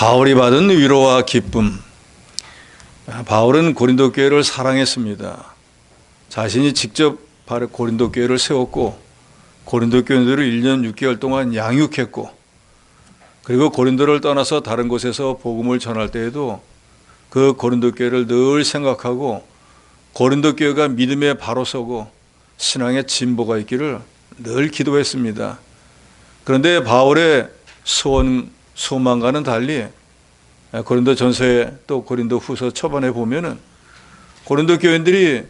바울이 받은 위로와 기쁨. 바울은 고린도 교회를 사랑했습니다. 자신이 직접 고린도 교회를 세웠고 고린도 교인들을 1년 6개월 동안 양육했고, 그리고 고린도를 떠나서 다른 곳에서 복음을 전할 때에도 그 고린도 교회를 늘 생각하고 고린도 교회가 믿음에 바로 서고 신앙의 진보가 있기를 늘 기도했습니다. 그런데 바울의 소망과는 달리 고린도 전서에 또 고린도 후서 초반에 보면은 고린도 교인들이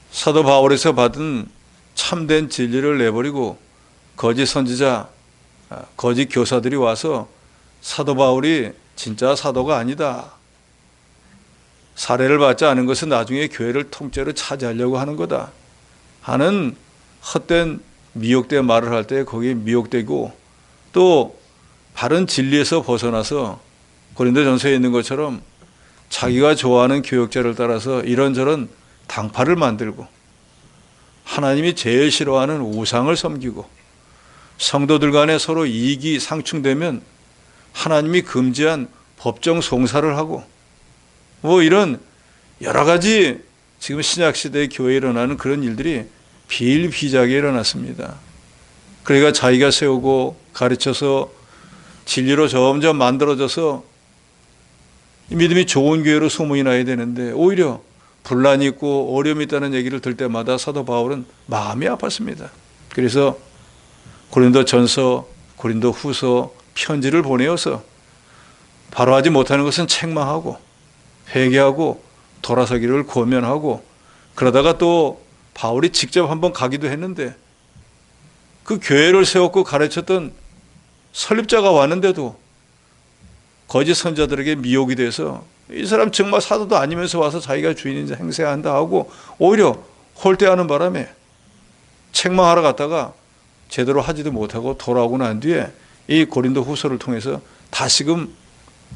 사도 바울에서 받은 참된 진리를 내버리고 거짓 선지자, 거짓 교사들이 와서 사도 바울이 진짜 사도가 아니다, 사례를 받지 않은 것은 나중에 교회를 통째로 차지하려고 하는 거다 하는 헛된 미혹된 말을 할 때 거기에 미혹되고, 또 바른 진리에서 벗어나서 고린도 전서에 있는 것처럼 자기가 좋아하는 교역자를 따라서 이런저런 당파를 만들고 하나님이 제일 싫어하는 우상을 섬기고, 성도들 간에 서로 이익이 상충되면 하나님이 금지한 법정 송사를 하고, 이런 여러 가지 지금 신약시대의 교회에 일어나는 그런 일들이 비일비재하게 일어났습니다. 그러니까 자기가 세우고 가르쳐서 진리로 점점 만들어져서 믿음이 좋은 교회로 소문이 나야 되는데 오히려 분란이 있고 어려움이 있다는 얘기를 들 때마다 사도 바울은 마음이 아팠습니다. 그래서 고린도 전서, 고린도 후서 편지를 보내어서 바로 하지 못하는 것은 책망하고 회개하고 돌아서기를 권면하고, 그러다가 또 바울이 직접 한번 가기도 했는데 그 교회를 세웠고 가르쳤던 설립자가 왔는데도 거짓 선자들에게 미혹이 돼서 이 사람 정말 사도도 아니면서 와서 자기가 주인인지 행세한다 하고 오히려 홀대하는 바람에 책망하러 갔다가 제대로 하지도 못하고 돌아오고 난 뒤에 이 고린도 후서를 통해서 다시금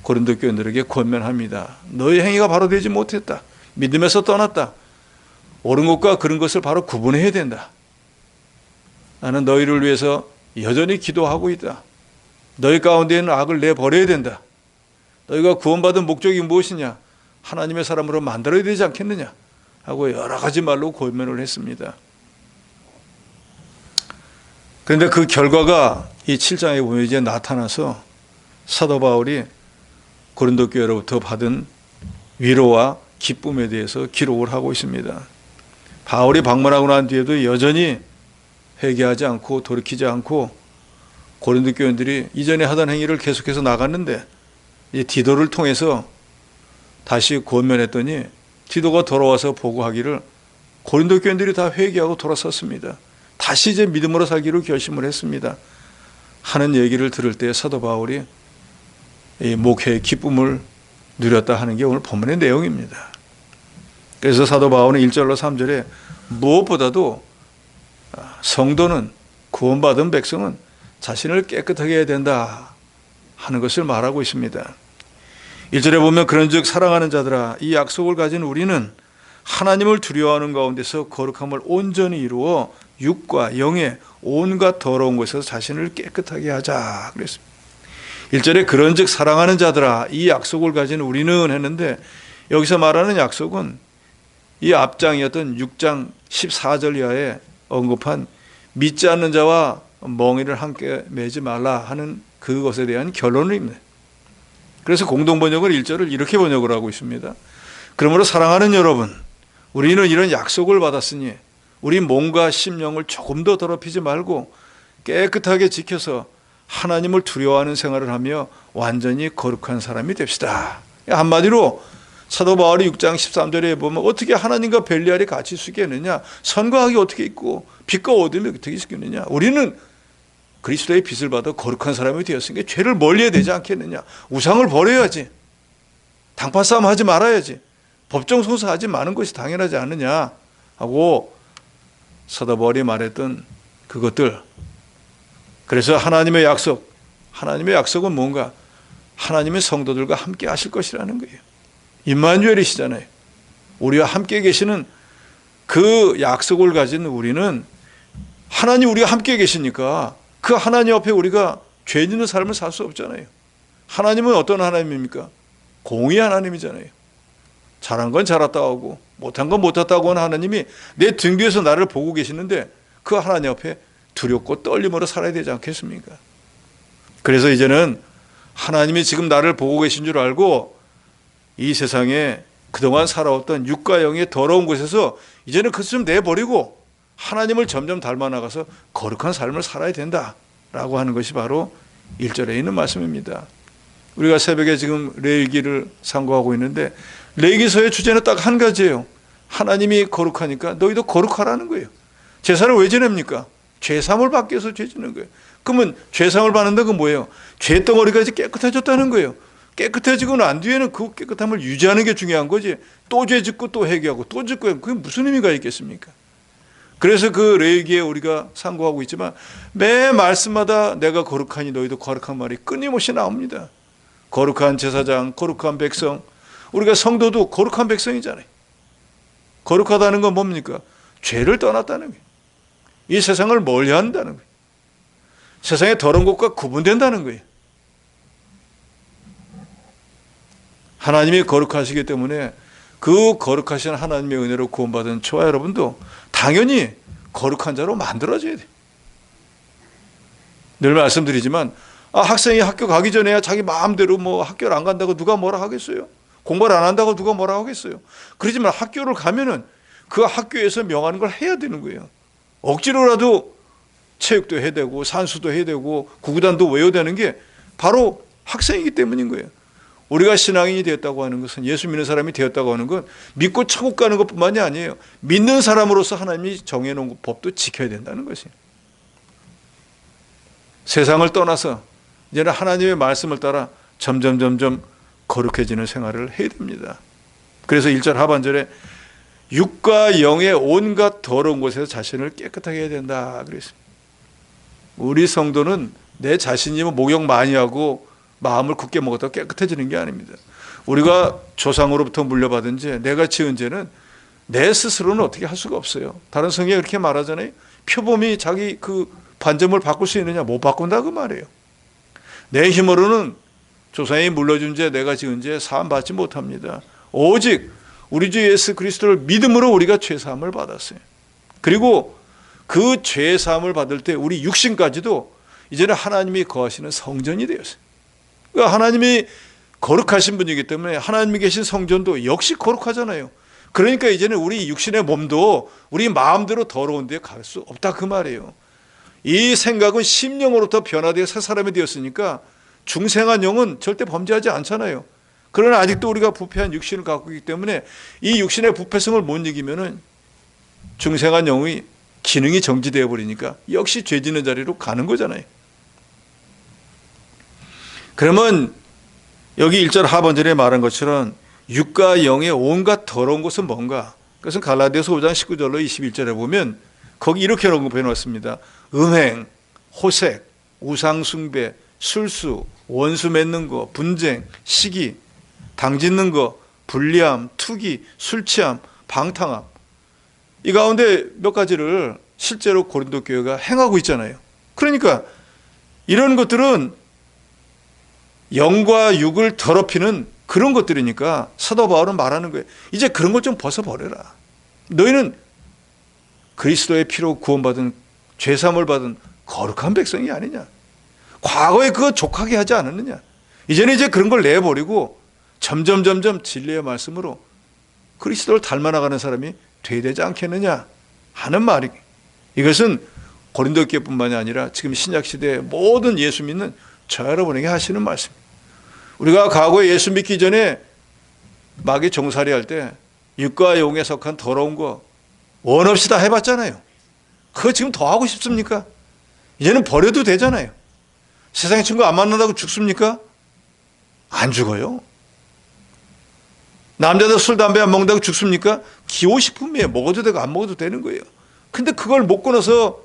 고린도 교인들에게 권면합니다. 너희 행위가 바로 되지 못했다, 믿음에서 떠났다, 옳은 것과 그런 것을 바로 구분해야 된다, 나는 너희를 위해서 여전히 기도하고 있다, 너희 가운데 있는 악을 내버려야 된다, 너희가 구원받은 목적이 무엇이냐, 하나님의 사람으로 만들어야 되지 않겠느냐 하고 여러 가지 말로 권면을 했습니다. 그런데 그 결과가 이 7장에 보면 이제 나타나서 사도 바울이 고린도 교회로부터 받은 위로와 기쁨에 대해서 기록을 하고 있습니다. 바울이 방문하고 난 뒤에도 여전히 회개하지 않고 돌이키지 않고 고린도 교인들이 이전에 하던 행위를 계속해서 나갔는데 이 디도를 통해서 다시 권면했더니 디도가 돌아와서 보고하기를 고린도 교인들이 다 회개하고 돌아섰습니다. 다시 이제 믿음으로 살기로 결심을 했습니다 하는 얘기를 들을 때 사도 바울이 이 목회의 기쁨을 누렸다 하는 게 오늘 본문의 내용입니다. 그래서 사도 바울은 1절로 3절에 무엇보다도 성도는, 구원받은 백성은 자신을 깨끗하게 해야 된다 하는 것을 말하고 있습니다. 1절에 보면 그런즉 사랑하는 자들아, 이 약속을 가진 우리는 하나님을 두려워하는 가운데서 거룩함을 온전히 이루어 육과 영의 온갖 더러운 것에서 자신을 깨끗하게 하자 그랬습니다. 1절에 그런즉 사랑하는 자들아, 이 약속을 가진 우리는 했는데 여기서 말하는 약속은 이 앞장이었던 6장 14절 이하에 언급한 믿지 않는 자와 멍에를 함께 매지 말라 하는 그것에 대한 결론입니다. 그래서 공동번역을 1절을 이렇게 번역을 하고 있습니다. 그러므로 사랑하는 여러분, 우리는 이런 약속을 받았으니 우리 몸과 심령을 조금 더 더럽히지 말고 깨끗하게 지켜서 하나님을 두려워하는 생활을 하며 완전히 거룩한 사람이 됩시다. 한마디로 사도 바울이 6장 13절에 보면 어떻게 하나님과 벨리알이 같이 있을 수 있겠느냐, 선과 악이 어떻게 있고 빛과 어둠이 어떻게 있을 수 있겠느냐, 우리는 그리스도의 빛을 받아 거룩한 사람이 되었으니까 죄를 멀리해야 되지 않겠느냐, 우상을 버려야지, 당파싸움 하지 말아야지, 법정소사하지 마는 것이 당연하지 않느냐 하고 사도 바울이 말했던 그것들. 그래서 하나님의 약속은 뭔가 하나님의 성도들과 함께 하실 것이라는 거예요. 임마누엘이시잖아요. 우리와 함께 계시는 그 약속을 가진 우리는 하나님 우리가 함께 계시니까 그 하나님 앞에 우리가 죄 짓는 삶을 살 수 없잖아요. 하나님은 어떤 하나님입니까? 공의 하나님이잖아요. 잘한 건 잘했다고 하고 못한 건 못했다고 하는 하나님이 내 등 뒤에서 나를 보고 계시는데 그 하나님 앞에 두렵고 떨림으로 살아야 되지 않겠습니까? 그래서 이제는 하나님이 지금 나를 보고 계신 줄 알고 이 세상에 그동안 살아왔던 육과 영의 더러운 곳에서 이제는 그것을 좀 내버리고 하나님을 점점 닮아 나가서 거룩한 삶을 살아야 된다라고 하는 것이 바로 1절에 있는 말씀입니다. 우리가 새벽에 지금 레위기를 상고하고 있는데 레위기서의 주제는 딱 한 가지예요. 하나님이 거룩하니까 너희도 거룩하라는 거예요. 제사를 왜 지냅니까? 죄사함을 받기 위해서 죄 지는 거예요. 그러면 죄사함을 받는다는 건 뭐예요? 죄덩어리가 이제 깨끗해졌다는 거예요. 깨끗해지고 난 뒤에는 그 깨끗함을 유지하는 게 중요한 거지. 또 죄 짓고 또 회개하고 또 짓고 그게 무슨 의미가 있겠습니까? 그래서 그 레위기에 우리가 상고하고 있지만 매 말씀마다 내가 거룩하니 너희도 거룩한 말이 끊임없이 나옵니다. 거룩한 제사장, 거룩한 백성. 우리가 성도도 거룩한 백성이잖아요. 거룩하다는 건 뭡니까? 죄를 떠났다는 거예요. 이 세상을 멀리한다는 거예요. 세상의 더러운 것과 구분된다는 거예요. 하나님이 거룩하시기 때문에 그 거룩하신 하나님의 은혜로 구원받은 저와 여러분도 당연히 거룩한 자로 만들어져야 돼요. 늘 말씀드리지만 학생이 학교 가기 전에야 자기 마음대로 뭐 학교를 안 간다고 누가 뭐라 하겠어요? 공부를 안 한다고 누가 뭐라 하겠어요? 그러지만 학교를 가면은 그 학교에서 명하는 걸 해야 되는 거예요. 억지로라도 체육도 해야 되고 산수도 해야 되고 구구단도 외워야 되는 게 바로 학생이기 때문인 거예요. 우리가 신앙인이 되었다고 하는 것은 예수 믿는 사람이 되었다고 하는 건 믿고 천국 가는 것뿐만이 아니에요. 믿는 사람으로서 하나님이 정해놓은 법도 지켜야 된다는 것이에요. 세상을 떠나서 이제는 하나님의 말씀을 따라 점점 거룩해지는 생활을 해야 됩니다. 그래서 1절 하반절에 육과 영의 온갖 더러운 곳에서 자신을 깨끗하게 해야 된다 그랬습니다. 우리 성도는 내 자신이 목욕 많이 하고 마음을 굳게 먹었다고 깨끗해지는 게 아닙니다. 우리가 조상으로부터 물려받은 죄, 내가 지은 죄는 내 스스로는 어떻게 할 수가 없어요. 다른 성경에 그렇게 말하잖아요. 표범이 자기 그 반점을 바꿀 수 있느냐? 못 바꾼다 그 말이에요. 내 힘으로는 조상이 물려준 죄, 내가 지은 죄 사함 받지 못합니다. 오직 우리 주 예수 그리스도를 믿음으로 우리가 죄사함을 받았어요. 그리고 그 죄사함을 받을 때 우리 육신까지도 이제는 하나님이 거하시는 성전이 되었어요. 그러니까 하나님이 거룩하신 분이기 때문에 하나님이 계신 성전도 역시 거룩하잖아요. 그러니까 이제는 우리 육신의 몸도 우리 마음대로 더러운 데 갈 수 없다 그 말이에요. 이 생각은 심령으로부터 변화되어 새 사람이 되었으니까 중생한 영은 절대 범죄하지 않잖아요. 그러나 아직도 우리가 부패한 육신을 갖고 있기 때문에 이 육신의 부패성을 못 이기면은 중생한 영의 기능이 정지되어 버리니까 역시 죄 짓는 자리로 가는 거잖아요. 그러면 여기 1절 하반절에 말한 것처럼 육과 영의 온갖 더러운 것은 뭔가? 그것은 갈라디아서 5장 19절로 21절에 보면 거기 이렇게 언급해 놓았습니다. 음행, 호색, 우상숭배, 술수, 원수 맺는 거, 분쟁, 시기, 당짓는 거, 불리함, 투기, 술취함, 방탕함. 이 가운데 몇 가지를 실제로 고린도 교회가 행하고 있잖아요. 그러니까 이런 것들은 영과 육을 더럽히는 그런 것들이니까 사도 바울은 말하는 거예요. 이제 그런 것 좀 벗어버려라. 너희는 그리스도의 피로 구원받은 죄사함을 받은 거룩한 백성이 아니냐. 과거에 그거 족하게 하지 않았느냐. 이제는 이제 그런 걸 내버리고 점점 진리의 말씀으로 그리스도를 닮아나가는 사람이 돼야 되지 않겠느냐 하는 말이. 이것은 고린도 교회뿐만이 아니라 지금 신약시대의 모든 예수 믿는 저 여러분에게 하시는 말씀입니다. 우리가 과거에 예수 믿기 전에 마귀 종살이 할 때 육과 영에 속한 더러운 거 원 없이 다 해봤잖아요. 그거 지금 더 하고 싶습니까? 이제는 버려도 되잖아요. 세상의 친구 안 만난다고 죽습니까? 안 죽어요. 남자들 술, 담배 안 먹는다고 죽습니까? 기호식품이에요. 먹어도 되고 안 먹어도 되는 거예요. 근데 그걸 못 끊어서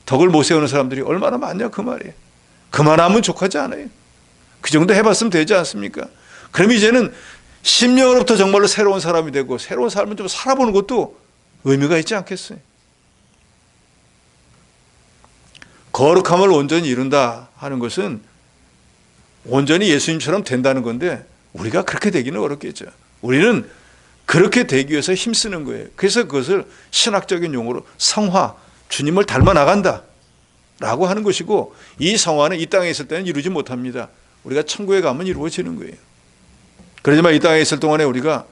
덕을 못 세우는 사람들이 얼마나 많냐 그 말이에요. 그만하면 족하지 않아요. 그 정도 해봤으면 되지 않습니까? 그럼 이제는 심령으로부터 정말로 새로운 사람이 되고 새로운 삶을 좀 살아보는 것도 의미가 있지 않겠어요? 거룩함을 온전히 이룬다 하는 것은 온전히 예수님처럼 된다는 건데 우리가 그렇게 되기는 어렵겠죠. 우리는 그렇게 되기 위해서 힘쓰는 거예요. 그래서 그것을 신학적인 용어로 성화, 주님을 닮아 나간다 라고 하는 것이고, 이 성화는 이 땅에 있을 때는 이루지 못합니다. 우리가 천국에 가면 이루어지는 거예요. 그렇지만 이 땅에 있을 동안에 우리가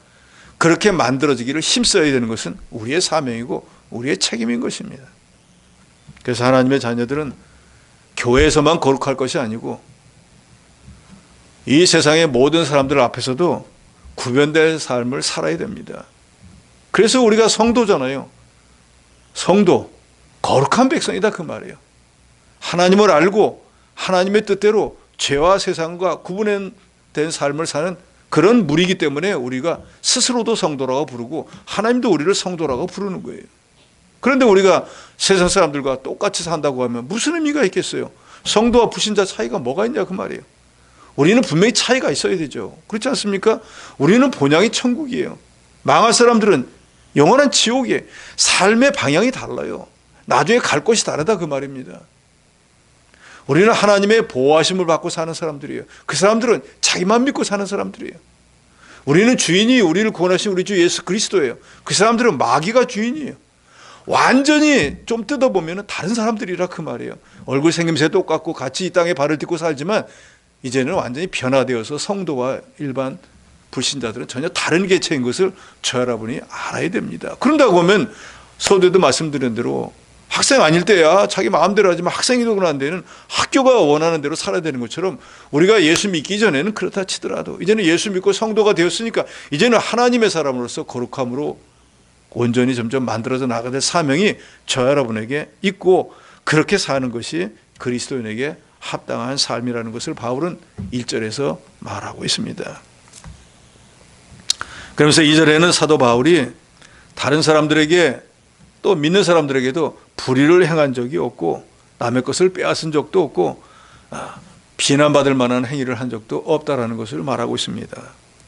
그렇게 만들어지기를 힘써야 되는 것은 우리의 사명이고 우리의 책임인 것입니다. 그래서 하나님의 자녀들은 교회에서만 거룩할 것이 아니고 이 세상의 모든 사람들 앞에서도 구별될 삶을 살아야 됩니다. 그래서 우리가 성도잖아요. 성도, 거룩한 백성이다 그 말이에요. 하나님을 알고 하나님의 뜻대로 죄와 세상과 구분된 삶을 사는 그런 무리이기 때문에 우리가 스스로도 성도라고 부르고 하나님도 우리를 성도라고 부르는 거예요. 그런데 우리가 세상 사람들과 똑같이 산다고 하면 무슨 의미가 있겠어요? 성도와 불신자 차이가 뭐가 있냐 그 말이에요. 우리는 분명히 차이가 있어야 되죠. 그렇지 않습니까? 우리는 본향이 천국이에요. 망할 사람들은 영원한 지옥이에요. 삶의 방향이 달라요. 나중에 갈 곳이 다르다 그 말입니다. 우리는 하나님의 보호하심을 받고 사는 사람들이에요. 그 사람들은 자기만 믿고 사는 사람들이에요. 우리는 주인이 우리를 구원하신 우리 주 예수 그리스도예요. 그 사람들은 마귀가 주인이에요. 완전히 좀 뜯어보면 다른 사람들이라 그 말이에요. 얼굴 생김새 똑같고 같이 이 땅에 발을 딛고 살지만 이제는 완전히 변화되어서 성도와 일반 불신자들은 전혀 다른 개체인 것을 저 여러분이 알아야 됩니다. 그런다고 하면 서두에도 말씀드린 대로 학생 아닐 때야 자기 마음대로 하지만 학생이 되고 난 데는 학교가 원하는 대로 살아야 되는 것처럼 우리가 예수 믿기 전에는 그렇다 치더라도 이제는 예수 믿고 성도가 되었으니까 이제는 하나님의 사람으로서 거룩함으로 온전히 점점 만들어져 나가야 될 사명이 저 여러분에게 있고, 그렇게 사는 것이 그리스도인에게 합당한 삶이라는 것을 바울은 1절에서 말하고 있습니다. 그러면서 2절에는 사도 바울이 다른 사람들에게 또 믿는 사람들에게도 불의를 행한 적이 없고 남의 것을 빼앗은 적도 없고 비난받을 만한 행위를 한 적도 없다라는 것을 말하고 있습니다.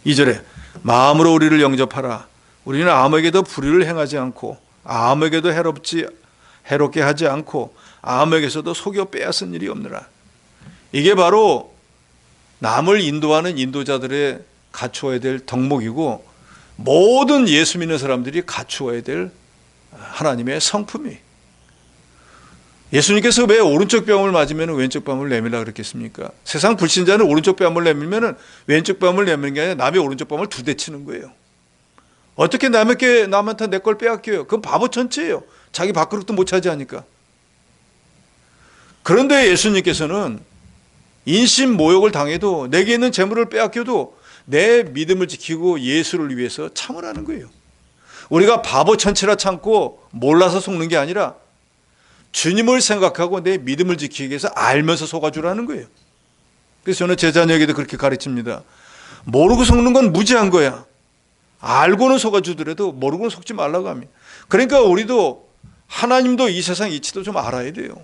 2절에 마음으로 우리를 영접하라. 우리는 아무에게도 불의를 행하지 않고 아무에게도 해롭게 하지 않고 아무에게서도 속여 빼앗은 일이 없느라. 이게 바로 남을 인도하는 인도자들의 갖추어야 될 덕목이고 모든 예수 믿는 사람들이 갖추어야 될 하나님의 성품이. 예수님께서 왜 오른쪽 뺨을 맞으면 왼쪽 뺨을 내밀라 그랬겠습니까? 세상 불신자는 오른쪽 뺨을 내밀면 왼쪽 뺨을 내미는 게 아니라 남의 오른쪽 뺨을 2대 치는 거예요. 어떻게 남한테 내 걸 빼앗겨요? 그건 바보 천치예요. 자기 밥그릇도 못 차지하니까. 그런데 예수님께서는 인신 모욕을 당해도 내게 있는 재물을 빼앗겨도 내 믿음을 지키고 예수를 위해서 참으라는 거예요. 우리가 바보 천치라 참고 몰라서 속는 게 아니라 주님을 생각하고 내 믿음을 지키기 위해서 알면서 속아주라는 거예요. 그래서 저는 제 자녀에게도 그렇게 가르칩니다. 모르고 속는 건 무지한 거야. 알고는 속아주더라도 모르고는 속지 말라고 합니다. 그러니까 우리도 하나님도 이 세상 이치도 좀 알아야 돼요.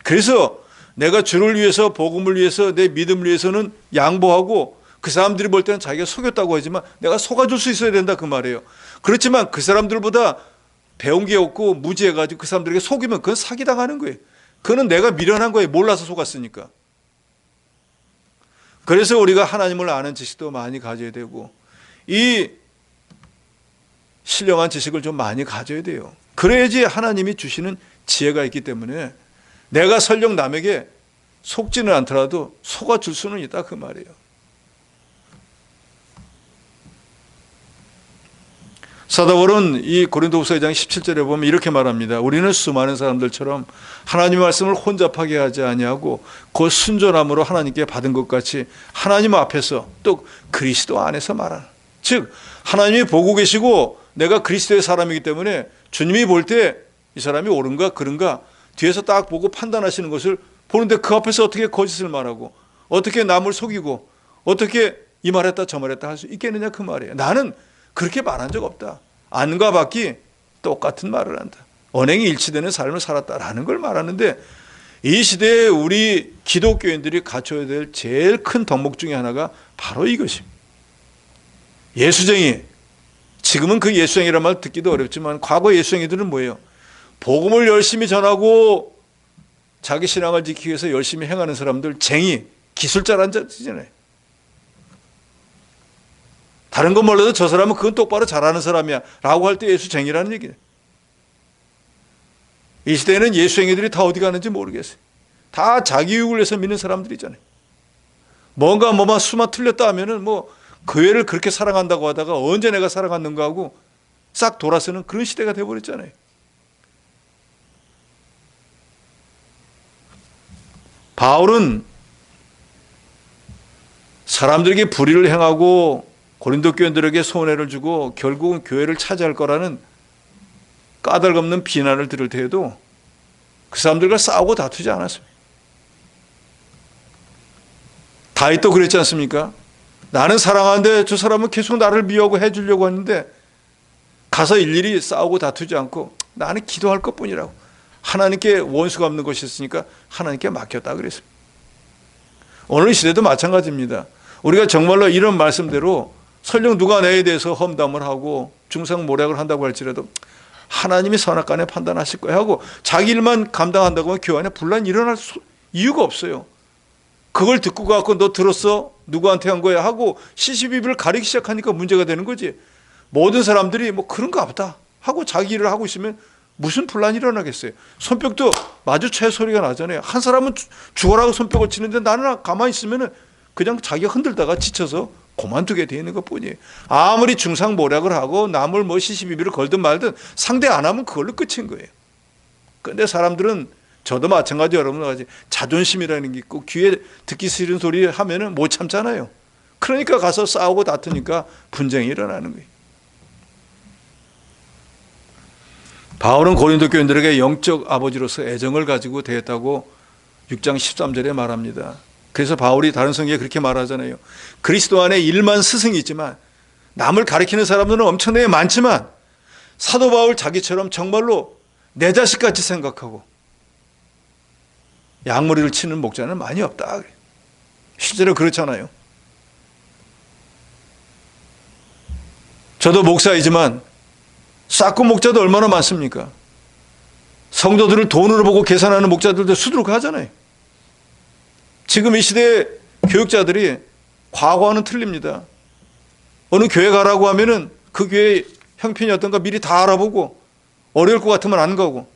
그래서 내가 주를 위해서 복음을 위해서 내 믿음을 위해서는 양보하고 그 사람들이 볼 때는 자기가 속였다고 하지만 내가 속아줄 수 있어야 된다 그 말이에요. 그렇지만 그 사람들보다 배운 게 없고 무지해가지고 그 사람들에게 속이면 그건 사기당하는 거예요. 그거는 내가 미련한 거예요. 몰라서 속았으니까. 그래서 우리가 하나님을 아는 지식도 많이 가져야 되고 이 신령한 지식을 좀 많이 가져야 돼요. 그래야지 하나님이 주시는 지혜가 있기 때문에 내가 설령 남에게 속지는 않더라도 속아줄 수는 있다 그 말이에요. 사도 바울은 이 고린도후서 2장 17절에 보면 이렇게 말합니다. 우리는 수많은 사람들처럼 하나님의 말씀을 혼잡하게 하지 아니하고 곧 순전함으로 하나님께 받은 것 같이 하나님 앞에서 또 그리스도 안에서 말하는, 즉 하나님이 보고 계시고 내가 그리스도의 사람이기 때문에 주님이 볼 때 이 사람이 옳은가 그른가 뒤에서 딱 보고 판단하시는 것을 보는데 그 앞에서 어떻게 거짓을 말하고 어떻게 남을 속이고 어떻게 이 말했다 저 말했다 할 수 있겠느냐 그 말이에요. 나는 그렇게 말한 적 없다. 안과 밖이 똑같은 말을 한다. 언행이 일치되는 삶을 살았다라는 걸 말하는데 이 시대에 우리 기독교인들이 갖춰야 될 제일 큰 덕목 중에 하나가 바로 이것입니다. 예수쟁이. 지금은 그 예수쟁이란 말 듣기도 어렵지만 과거 예수쟁이들은 뭐예요? 복음을 열심히 전하고 자기 신앙을 지키기 위해서 열심히 행하는 사람들, 쟁이, 기술자란 자잖아요. 다른 건 몰라도 저 사람은 그건 똑바로 잘하는 사람이야 라고 할 때 예수쟁이라는 얘기예요. 이 시대에는 예수쟁이들이 다 어디 가는지 모르겠어요. 다 자기 유익을 위해서 믿는 사람들이잖아요. 뭔가 뭐만 수만 틀렸다 하면은 뭐 교회를 그렇게 사랑한다고 하다가 언제 내가 사랑했는가 하고 싹 돌아서는 그런 시대가 되어버렸잖아요. 바울은 사람들에게 불의를 행하고 고린도 교인들에게 손해를 주고 결국은 교회를 차지할 거라는 까닭없는 비난을 들을 때에도 그 사람들과 싸우고 다투지 않았습니다. 다윗도 그랬지 않습니까? 나는 사랑하는데 저 사람은 계속 나를 미워하고 해주려고 하는데 가서 일일이 싸우고 다투지 않고 나는 기도할 것뿐이라고. 하나님께 원수가 없는 것이 있으니까 하나님께 맡겼다 그랬습니다. 오늘 시대도 마찬가지입니다. 우리가 정말로 이런 말씀대로 설령 누가 나에 대해서 험담을 하고 중상모략을 한다고 할지라도 하나님이 선악간에 판단하실 거야 하고 자기 일만 감당한다고 하면 교회 안에 분란이 일어날 이유가 없어요. 그걸 듣고 가고 너 들었어? 누구한테 한 거야? 하고 시시비비를 가리기 시작하니까 문제가 되는 거지. 모든 사람들이 뭐 그런가 보다 하고 자기 일을 하고 있으면 무슨 분란이 일어나겠어요. 손뼉도 마주쳐야 소리가 나잖아요. 한 사람은 죽어라고 손뼉을 치는데 나는 가만히 있으면 그냥 자기가 흔들다가 지쳐서 그만두게 되는 것뿐이에요. 아무리 중상모략을 하고 남을 뭐 시시비비를 걸든 말든 상대 안 하면 그걸로 끝인 거예요. 그런데 사람들은 저도 마찬가지 여러분과 같이 자존심이라는 게 있고 귀에 듣기 싫은 소리 하면은 못 참잖아요. 그러니까 가서 싸우고 다투니까 분쟁이 일어나는 거예요. 바울은 고린도 교인들에게 영적 아버지로서 애정을 가지고 대했다고 6장 13절에 말합니다. 그래서 바울이 다른 성경에 그렇게 말하잖아요. 그리스도 안에 1만 스승이 있지만 남을 가리키는 사람들은 엄청나게 많지만 사도 바울 자기처럼 정말로 내 자식같이 생각하고 양머리를 치는 목자는 많이 없다. 실제로 그렇잖아요. 저도 목사이지만 싹고 목자도 얼마나 많습니까? 성도들을 돈으로 보고 계산하는 목자들도 수두룩하잖아요. 지금 이 시대의 교육자들이 과거와는 틀립니다. 어느 교회 가라고 하면은 그 교회의 형편이 어떤가 미리 다 알아보고 어려울 것 같으면 안 가고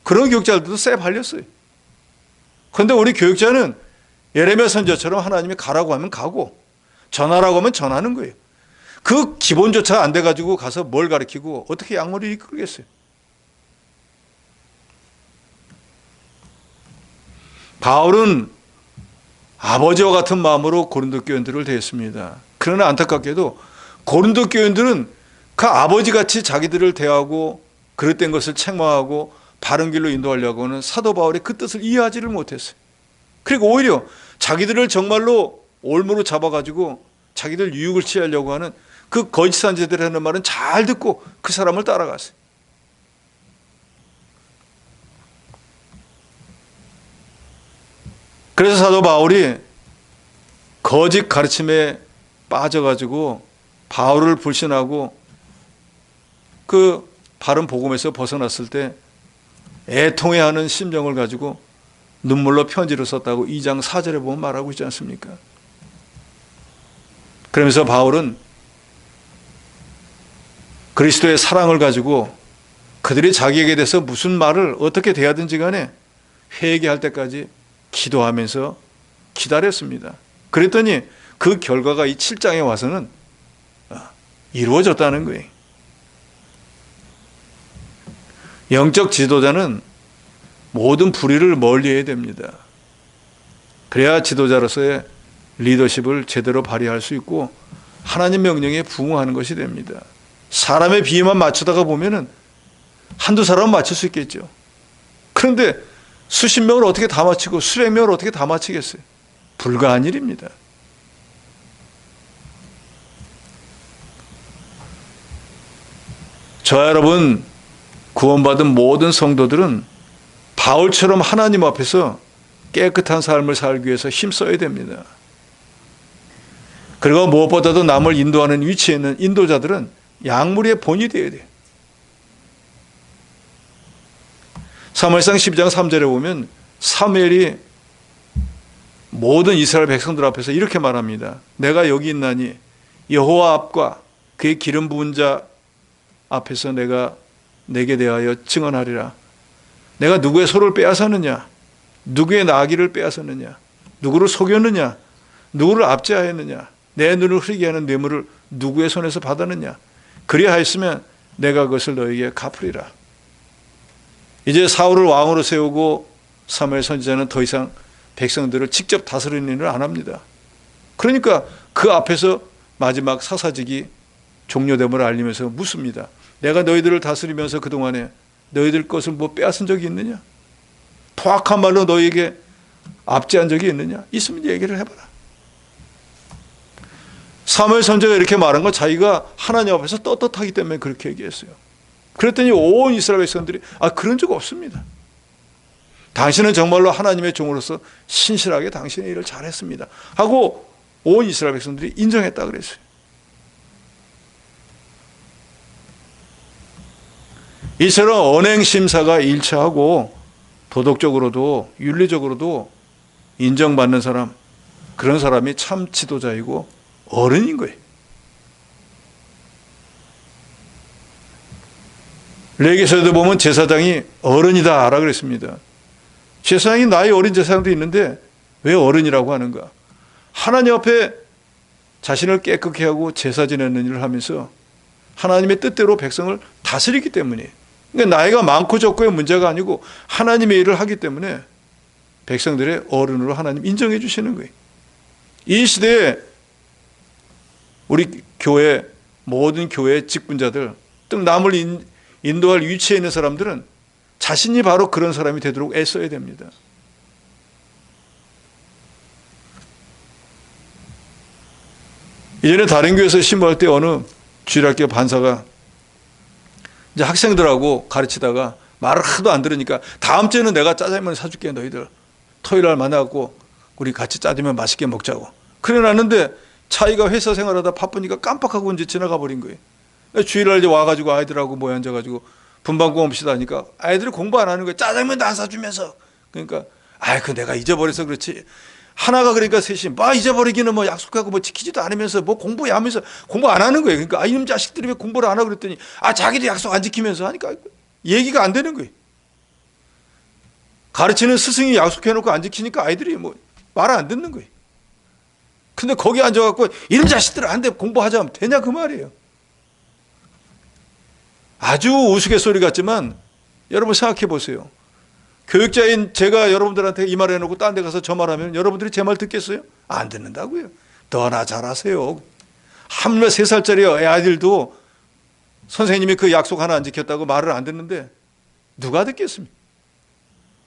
그런 교육자들도 쎄 발렸어요. 그런데 우리 교육자는 예레미야 선지자처럼 하나님이 가라고 하면 가고 전하라고 하면 전하는 거예요. 그 기본조차 안 돼가지고 가서 뭘 가르치고 어떻게 양머리를 이끌겠어요. 바울은 아버지와 같은 마음으로 고린도 교인들을 대했습니다. 그러나 안타깝게도 고린도 교인들은 그 아버지같이 자기들을 대하고 그릇된 것을 책망하고 바른 길로 인도하려고 하는 사도 바울의 그 뜻을 이해하지를 못했어요. 그리고 오히려 자기들을 정말로 올무로 잡아가지고 자기들 유익을 취하려고 하는 그 거짓 선지자들이 하는 말은 잘 듣고 그 사람을 따라갔어요. 그래서 사도 바울이 거짓 가르침에 빠져가지고 바울을 불신하고 그 바른 복음에서 벗어났을 때 애통해하는 심정을 가지고 눈물로 편지를 썼다고 2장 4절에 보면 말하고 있지 않습니까? 그러면서 바울은 그리스도의 사랑을 가지고 그들이 자기에게 대해서 무슨 말을 어떻게 대하든지 간에 회개할 때까지 기도하면서 기다렸습니다. 그랬더니 그 결과가 이 7장에 와서는 이루어졌다는 거예요. 영적 지도자는 모든 불의를 멀리해야 됩니다. 그래야 지도자로서의 리더십을 제대로 발휘할 수 있고 하나님 명령에 부응하는 것이 됩니다. 사람의 비위만 맞추다가 보면은 한두 사람은 맞출 수 있겠죠. 그런데 수십 명을 어떻게 다 맞추고 수백 명을 어떻게 다 맞추겠어요? 불가한 일입니다. 저와 여러분 구원받은 모든 성도들은 바울처럼 하나님 앞에서 깨끗한 삶을 살기 위해서 힘써야 됩니다. 그리고 무엇보다도 남을 인도하는 위치에 있는 인도자들은 양무리의 본이 되어야 돼요. 사무엘상 12장 3절에 보면 사무엘이 모든 이스라엘 백성들 앞에서 이렇게 말합니다. 내가 여기 있나니 여호와 앞과 그의 기름 부은 자 앞에서 내가 내게 대하여 증언하리라. 내가 누구의 소를 빼앗았느냐, 누구의 나귀를 빼앗았느냐, 누구를 속였느냐, 누구를 압제하였느냐, 내 눈을 흐리게 하는 뇌물을 누구의 손에서 받았느냐. 그리하였으면 내가 그것을 너에게 갚으리라. 이제 사울을 왕으로 세우고 사무엘 선지자는 더 이상 백성들을 직접 다스리는 일을 안 합니다. 그러니까 그 앞에서 마지막 사사직이 종료됨을 알리면서 묻습니다. 내가 너희들을 다스리면서 그동안에 너희들 것을 뭐 빼앗은 적이 있느냐? 포악한 말로 너희에게 압제한 적이 있느냐? 있으면 얘기를 해봐라. 사무엘 선지자가 이렇게 말한 건 자기가 하나님 앞에서 떳떳하기 때문에 그렇게 얘기했어요. 그랬더니 온 이스라엘 백성들이 그런 적 없습니다. 당신은 정말로 하나님의 종으로서 신실하게 당신의 일을 잘했습니다 하고 온 이스라엘 백성들이 인정했다 그랬어요. 이처럼 언행심사가 일치하고 도덕적으로도 윤리적으로도 인정받는 사람, 그런 사람이 참 지도자이고 어른인 거예요. 레위기서에도 보면 제사장이 어른이다 라고 그랬습니다. 제사장이 나이 어린 제사장도 있는데 왜 어른이라고 하는가? 하나님 앞에 자신을 깨끗게 하고 제사 지내는 일을 하면서 하나님의 뜻대로 백성을 다스리기 때문이에요. 그러니까 나이가 많고 적고의 문제가 아니고 하나님의 일을 하기 때문에 백성들의 어른으로 하나님 인정해 주시는 거예요. 이 시대에 우리 교회, 모든 교회 직분자들, 또 남을 인도할 위치에 있는 사람들은 자신이 바로 그런 사람이 되도록 애써야 됩니다. 이전에 다른 교회에서 신부할 때 어느 주일학교 반사가 이제 학생들하고 가르치다가 말을 하도 안 들으니까 다음 주에는 내가 짜장면 사줄게 너희들. 토요일 날 만나갖고 우리 같이 짜장면 맛있게 먹자고. 그래 놨는데 자기가 회사 생활하다 바쁘니까 깜빡하고 이제 지나가 버린 거예요. 주일날 이제 와가지고 아이들하고 모여 앉아가지고 분방구엄 시다니까 아이들이 공부 안 하는 거예요. 짜장면도 안 사주면서. 그러니까 그 내가 잊어버려서 그렇지. 하나가 그러니까 셋이 잊어버리기는 뭐 약속하고 뭐 지키지도 않으면서 뭐 공부하면서 공부 안 하는 거예요. 그러니까 이놈 자식들이 왜 공부를 안 하고 그랬더니 자기도 약속 안 지키면서 하니까 얘기가 안 되는 거예요. 가르치는 스승이 약속해놓고 안 지키니까 아이들이 뭐 말을 안 듣는 거예요. 근데 거기 앉아갖고 이놈 자식들 안 돼 공부하자 하면 되냐 그 말이에요. 아주 우스갯소리 같지만 여러분 생각해 보세요. 교육자인 제가 여러분들한테 이 말 해놓고 딴 데 가서 저 말하면 여러분들이 제 말 듣겠어요? 안 듣는다고요. 너나 잘하세요. 하물며 3살짜리 아이들도 선생님이 그 약속 하나 안 지켰다고 말을 안 듣는데 누가 듣겠습니까?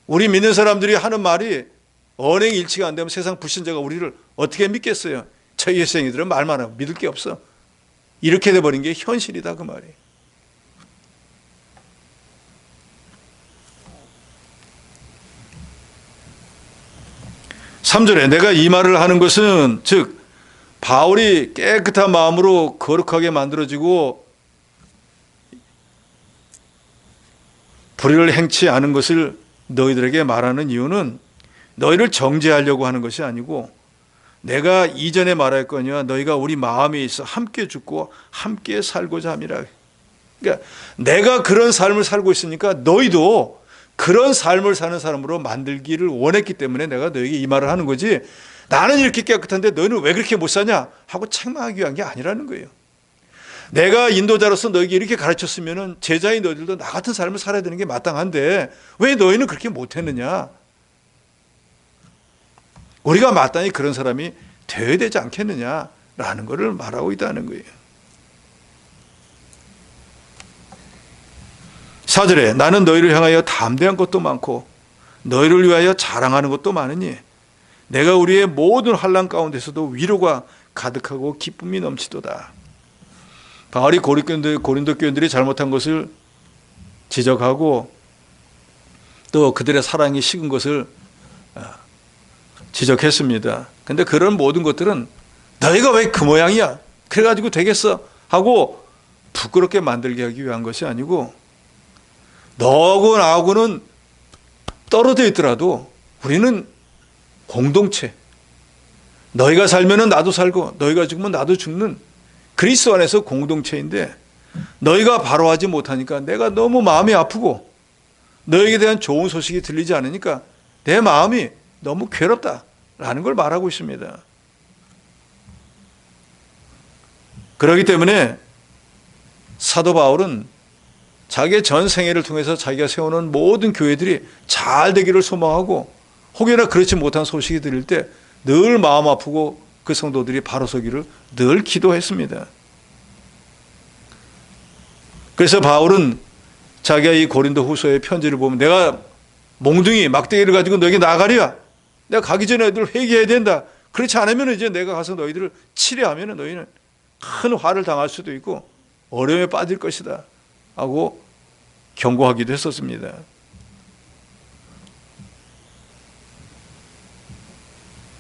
우리 믿는 사람들이 하는 말이 언행 일치가 안 되면 세상 불신자가 우리를 어떻게 믿겠어요? 저희 학생이들은 말만 하고 믿을 게 없어. 이렇게 돼버린 게 현실이다 그 말이에요. (3절에) 내가 이 말을 하는 것은 즉 바울이 깨끗한 마음으로 거룩하게 만들어지고 불의를 행치 않은 것을 너희들에게 말하는 이유는 너희를 정죄하려고 하는 것이 아니고 내가 이전에 말했거니와 너희가 우리 마음에 있어 함께 죽고 함께 살고자 함이라. 그러니까 내가 그런 삶을 살고 있으니까 너희도 그런 삶을 사는 사람으로 만들기를 원했기 때문에 내가 너에게 이 말을 하는 거지, 나는 이렇게 깨끗한데 너희는 왜 그렇게 못 사냐 하고 책망하기 위한 게 아니라는 거예요. 내가 인도자로서 너에게 이렇게 가르쳤으면 제자인 너희들도 나 같은 삶을 살아야 되는 게 마땅한데 왜 너희는 그렇게 못했느냐. 우리가 마땅히 그런 사람이 되어야 되지 않겠느냐라는 것을 말하고 있다는 거예요. 4절에 나는 너희를 향하여 담대한 것도 많고 너희를 위하여 자랑하는 것도 많으니 내가 우리의 모든 환난 가운데서도 위로가 가득하고 기쁨이 넘치도다. 바울이 고린도 교인들이 잘못한 것을 지적하고 또 그들의 사랑이 식은 것을 지적했습니다. 근데 그런 모든 것들은 너희가 왜 그 모양이야? 그래가지고 되겠어? 하고 부끄럽게 만들게 하기 위한 것이 아니고 너하고 나하고는 떨어져 있더라도 우리는 공동체, 너희가 살면은 나도 살고 너희가 죽으면 나도 죽는 그리스도 안에서 공동체인데 너희가 바로 하지 못하니까 내가 너무 마음이 아프고 너에게 대한 좋은 소식이 들리지 않으니까 내 마음이 너무 괴롭다라는 걸 말하고 있습니다. 그렇기 때문에 사도 바울은 자기의 전 생애를 통해서 자기가 세우는 모든 교회들이 잘 되기를 소망하고 혹여나 그렇지 못한 소식이 들릴 때 늘 마음 아프고 그 성도들이 바로 서기를 늘 기도했습니다. 그래서 바울은 자기가 이 고린도 후서의 편지를 보면 내가 몽둥이 막대기를 가지고 너에게 나가랴. 내가 가기 전에 너희들 회개해야 된다. 그렇지 않으면 이제 내가 가서 너희들을 치려하면 너희는 큰 화를 당할 수도 있고 어려움에 빠질 것이다 하고 경고하기도 했었습니다.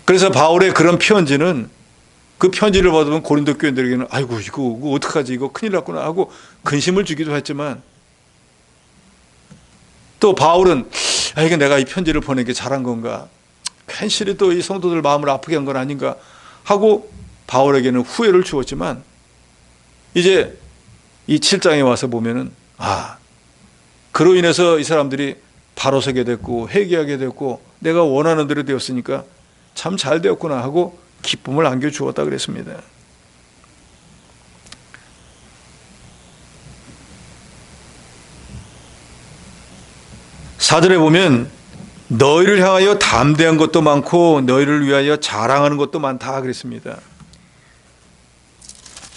그래서 바울의 그런 편지는 그 편지를 받으면 고린도 교인들에게는 아이고 이거 어떡하지 이거 큰일 났구나 하고 근심을 주기도 했지만 또 바울은 이게 내가 이 편지를 보낸 게 잘한 건가 괜시리 또 이 성도들 마음을 아프게 한 건 아닌가 하고 바울에게는 후회를 주었지만 이제 이 7장에 와서 보면은 그로 인해서 이 사람들이 바로 서게 됐고 회개하게 됐고 내가 원하는 대로 되었으니까 참 잘 되었구나 하고 기쁨을 안겨주었다 그랬습니다. 사절에 보면 너희를 향하여 담대한 것도 많고 너희를 위하여 자랑하는 것도 많다 그랬습니다.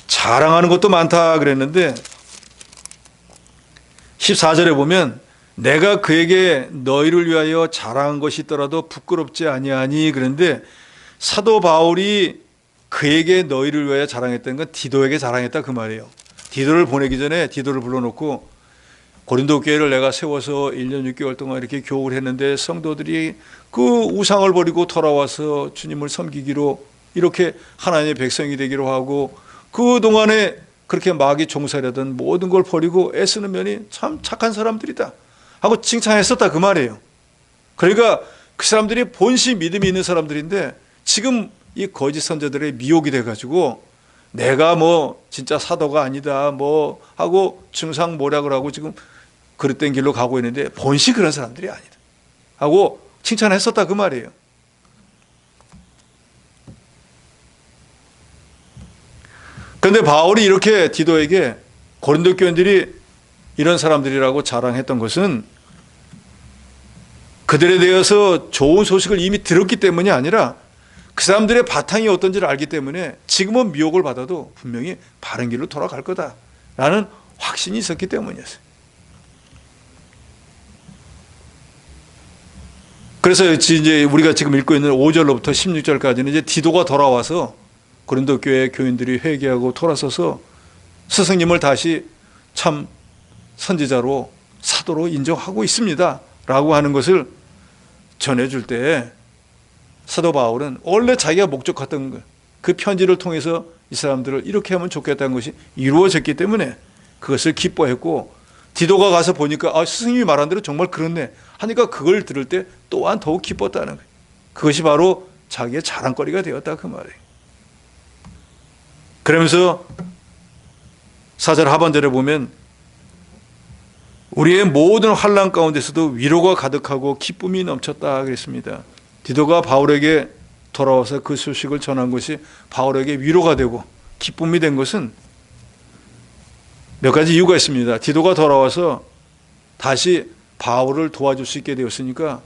자랑하는 것도 많다 그랬는데 14절에 보면 내가 그에게 너희를 위하여 자랑한 것이 있더라도 부끄럽지 아니하니 그런데 사도 바울이 그에게 너희를 위하여 자랑했던 건 디도에게 자랑했다 그 말이에요. 디도를 보내기 전에 디도를 불러놓고 고린도 교회를 내가 세워서 1년 6개월 동안 이렇게 교육을 했는데 성도들이 그 우상을 버리고 돌아와서 주님을 섬기기로 이렇게 하나님의 백성이 되기로 하고 그동안에 그렇게 마귀 종살이하던 모든 걸 버리고 애쓰는 면이 참 착한 사람들이다 하고 칭찬했었다 그 말이에요. 그러니까 그 사람들이 본시 믿음이 있는 사람들인데 지금 이 거짓 선자들의 미혹이 돼가지고 내가 뭐 진짜 사도가 아니다 뭐 하고 증상모략을 하고 지금 그릇된 길로 가고 있는데 본시 그런 사람들이 아니다 하고 칭찬했었다 그 말이에요. 그런데 바울이 이렇게 디도에게 고린도 교인들이 이런 사람들이라고 자랑했던 것은 그들에 대해서 좋은 소식을 이미 들었기 때문이 아니라 그 사람들의 바탕이 어떤지를 알기 때문에 지금은 미혹을 받아도 분명히 바른 길로 돌아갈 거다라는 확신이 있었기 때문이었어요. 그래서 이제 우리가 지금 읽고 있는 5절로부터 16절까지는 이제 디도가 돌아와서 고린도 교회 교인들이 회개하고 돌아서서 스승님을 다시 참 선지자로 사도로 인정하고 있습니다 라고 하는 것을 전해줄 때 사도 바울은 원래 자기가 목적했던 그 편지를 통해서 이 사람들을 이렇게 하면 좋겠다는 것이 이루어졌기 때문에 그것을 기뻐했고 디도가 가서 보니까 스승님이 말한 대로 정말 그렇네 하니까 그걸 들을 때 또한 더욱 기뻤다는 거예요. 그것이 바로 자기의 자랑거리가 되었다 그 말이에요. 그러면서 4절 하반절에 보면 우리의 모든 환난 가운데서도 위로가 가득하고 기쁨이 넘쳤다 그랬습니다. 디도가 바울에게 돌아와서 그 소식을 전한 것이 바울에게 위로가 되고 기쁨이 된 것은 몇 가지 이유가 있습니다. 디도가 돌아와서 다시 바울을 도와줄 수 있게 되었으니까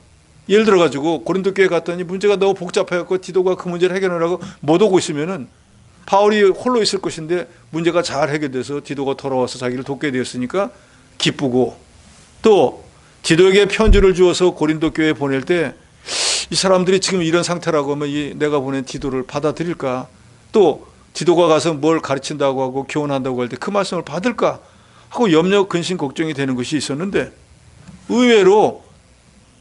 예를 들어가지고 고린도 교회 갔더니 문제가 너무 복잡해갖고 디도가 그 문제를 해결하려고 못 오고 있으면은 바울이 홀로 있을 것인데 문제가 잘 해결돼서 디도가 돌아와서 자기를 돕게 되었으니까 기쁘고 또 디도에게 편지를 주어서 고린도 교회에 보낼 때 이 사람들이 지금 이런 상태라고 하면 내가 보낸 디도를 받아들일까 또 디도가 가서 뭘 가르친다고 하고 교훈한다고 할 때 그 말씀을 받을까 하고 염려 근심 걱정이 되는 것이 있었는데 의외로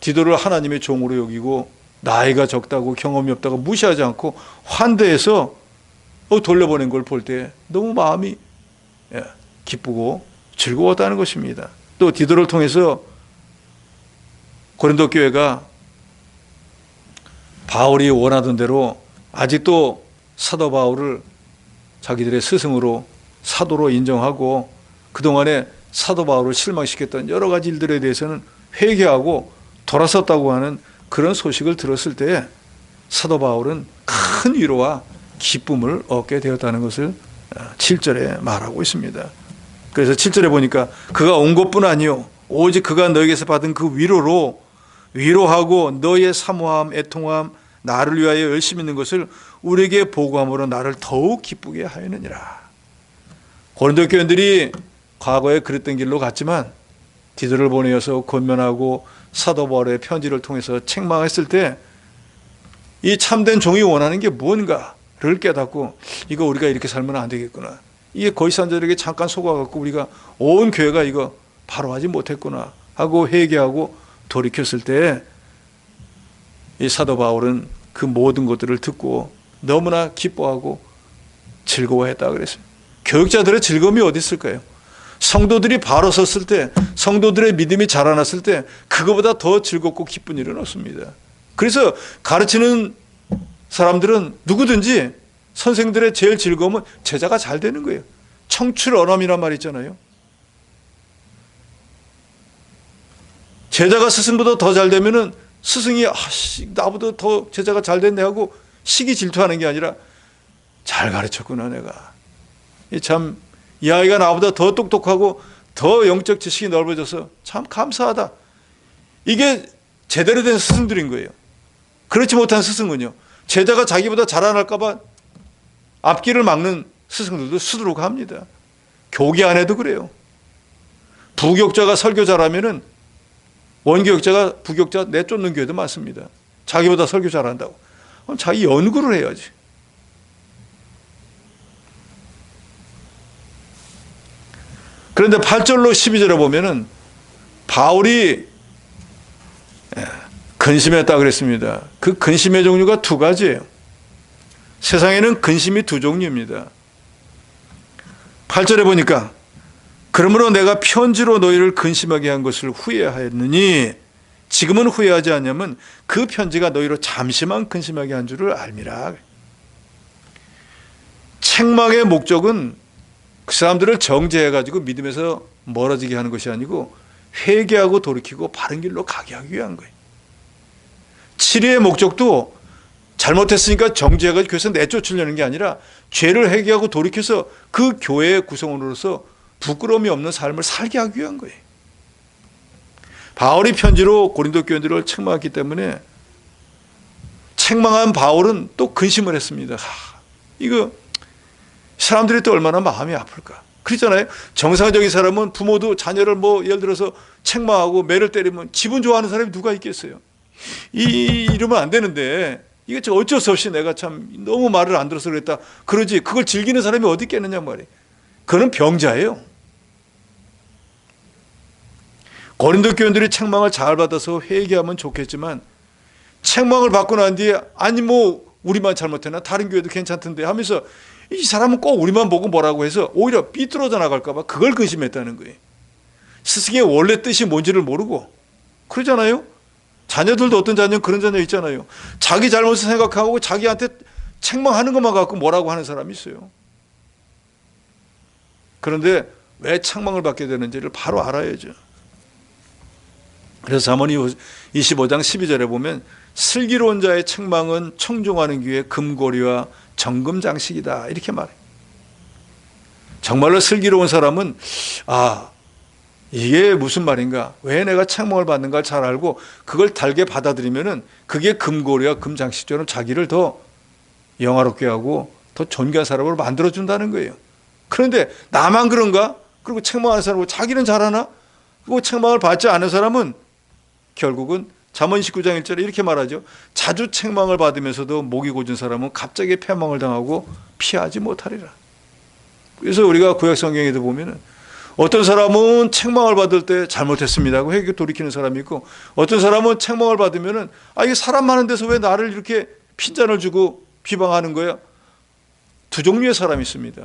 디도를 하나님의 종으로 여기고 나이가 적다고 경험이 없다고 무시하지 않고 환대해서 돌려보낸 걸 볼 때 너무 마음이 기쁘고 즐거웠다는 것입니다. 또 디도를 통해서 고린도 교회가 바울이 원하던 대로 아직도 사도 바울을 자기들의 스승으로 사도로 인정하고 그동안에 사도 바울을 실망시켰던 여러 가지 일들에 대해서는 회개하고 돌아섰다고 하는 그런 소식을 들었을 때 사도 바울은 큰 위로와 기쁨을 얻게 되었다는 것을 7절에 말하고 있습니다. 그래서 7절에 보니까 그가 온 것뿐 아니요 오직 그가 너에게서 받은 그 위로로 위로하고 너의 사모함 애통함 나를 위하여 열심히 있는 것을 우리에게 보고함으로 나를 더욱 기쁘게 하였느니라. 고린도 교인들이 과거에 그랬던 길로 갔지만 디도를 보내어서 권면하고 사도 바울의 편지를 통해서 책망했을 때 이 참된 종이 원하는 게 무언가를 깨닫고 이거 우리가 이렇게 살면 안 되겠구나. 이게 거짓선자들에게 잠깐 속아갖고 우리가 온 교회가 이거 바로 하지 못했구나 하고 회개하고 돌이켰을 때 이 사도 바울은 그 모든 것들을 듣고 너무나 기뻐하고 즐거워했다 그랬어요. 교육자들의 즐거움이 어디 있을까요? 성도들이 바로 섰을 때, 성도들의 믿음이 자라났을 때 그거보다 더 즐겁고 기쁜 일은 없습니다. 그래서 가르치는 사람들은 누구든지 선생들의 제일 즐거움은 제자가 잘 되는 거예요. 청출 어람이란 말 있잖아요. 제자가 스승보다 더 잘 되면은 스승이 나보다 더 제자가 잘 됐네 하고 시기 질투하는 게 아니라 잘 가르쳤구나 내가. 참 이 아이가 나보다 더 똑똑하고 더 영적 지식이 넓어져서 참 감사하다. 이게 제대로 된 스승들인 거예요. 그렇지 못한 스승은요. 제자가 자기보다 자라날까 봐 앞길을 막는 스승들도 수두룩합니다. 교계 안에도 그래요. 부교육자가 설교 잘하면은 원교육자가 부교육자 내쫓는 교회도 많습니다. 자기보다 설교 잘한다고. 그럼 자기 연구를 해야지. 그런데 8절로 12절에 보면은 바울이 근심했다 그랬습니다. 그 근심의 종류가 두 가지예요. 세상에는 근심이 두 종류입니다. 8절에 보니까 그러므로 내가 편지로 너희를 근심하게 한 것을 후회하였느니 지금은 후회하지 않냐면 그 편지가 너희로 잠시만 근심하게 한 줄을 알미라. 책망의 목적은 그 사람들을 정죄해가지고 믿음에서 멀어지게 하는 것이 아니고 회개하고 돌이키고 바른 길로 가게 하기 위한 거예요. 치리의 목적도 잘못했으니까 정죄해가지고 교회에서 내쫓으려는 게 아니라 죄를 회개하고 돌이켜서 그 교회의 구성원으로서 부끄러움이 없는 삶을 살게 하기 위한 거예요. 바울이 편지로 고린도 교인들을 책망했기 때문에 책망한 바울은 또 근심을 했습니다. 이거 사람들이 또 얼마나 마음이 아플까. 그렇잖아요. 정상적인 사람은 부모도 자녀를 예를 들어서 책망하고 매를 때리면 기분 좋아하는 사람이 누가 있겠어요. 이러면 안 되는데 이게 어쩔 수 없이 내가 참 너무 말을 안 들어서 그랬다. 그러지 그걸 즐기는 사람이 어디 있겠느냐 말이에요. 그는 병자예요. 고린도 교인들이 책망을 잘 받아서 회개하면 좋겠지만 책망을 받고 난 뒤에 아니 우리만 잘못했나 다른 교회도 괜찮던데 하면서 이 사람은 꼭 우리만 보고 뭐라고 해서 오히려 삐뚤어져 나갈까 봐 그걸 근심했다는 거예요. 스승의 원래 뜻이 뭔지를 모르고 그러잖아요. 자녀들도 어떤 자녀는 그런 자녀 있잖아요. 자기 잘못을 생각하고 자기한테 책망하는 것만 갖고 뭐라고 하는 사람이 있어요. 그런데 왜 책망을 받게 되는지를 바로 알아야죠. 그래서 잠언 25장 12절에 보면 슬기로운 자의 책망은 청종하는 귀에 금고리와 정금장식이다 이렇게 말해요. 정말로 슬기로운 사람은 이게 무슨 말인가 왜 내가 책망을 받는가 잘 알고 그걸 달게 받아들이면은 그게 금고리와 금장식처럼 자기를 더 영화롭게 하고 더 존귀한 사람으로 만들어준다는 거예요. 그런데 나만 그런가? 그리고 책망하는 사람은 자기는 잘하나? 그리고 책망을 받지 않은 사람은 결국은 잠언 19장 1절에 이렇게 말하죠. 자주 책망을 받으면서도 목이 고준 사람은 갑자기 패망을 당하고 피하지 못하리라. 그래서 우리가 구약 성경에도 보면은 어떤 사람은 책망을 받을 때 잘못했습니다 하고 회개 돌이키는 사람이 있고 어떤 사람은 책망을 받으면은 이게 사람 많은 데서 왜 나를 이렇게 핀잔을 주고 비방하는 거야? 두 종류의 사람이 있습니다.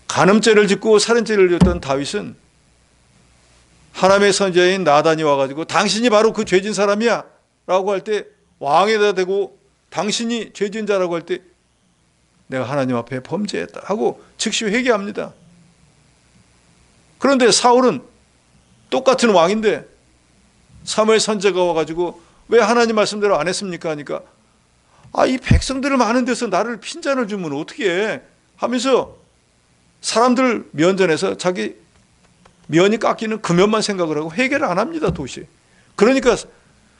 간음죄를 짓고 살인죄를 지었던 다윗은 하나님의 선지자인 나단이 와가지고 당신이 바로 그 죄진 사람이야 라고 할 때 왕에다 대고 당신이 죄 지은 자라고 할 때 내가 하나님 앞에 범죄했다 하고 즉시 회개합니다. 그런데 사울은 똑같은 왕인데 사무엘 선지자가 와가지고 왜 하나님 말씀대로 안 했습니까? 하니까 이 백성들을 많은 데서 나를 핀잔을 주면 어떻게 해? 하면서 사람들 면전에서 자기 면이 깎이는 그 면만 생각을 하고 회개를 안 합니다. 도시. 그러니까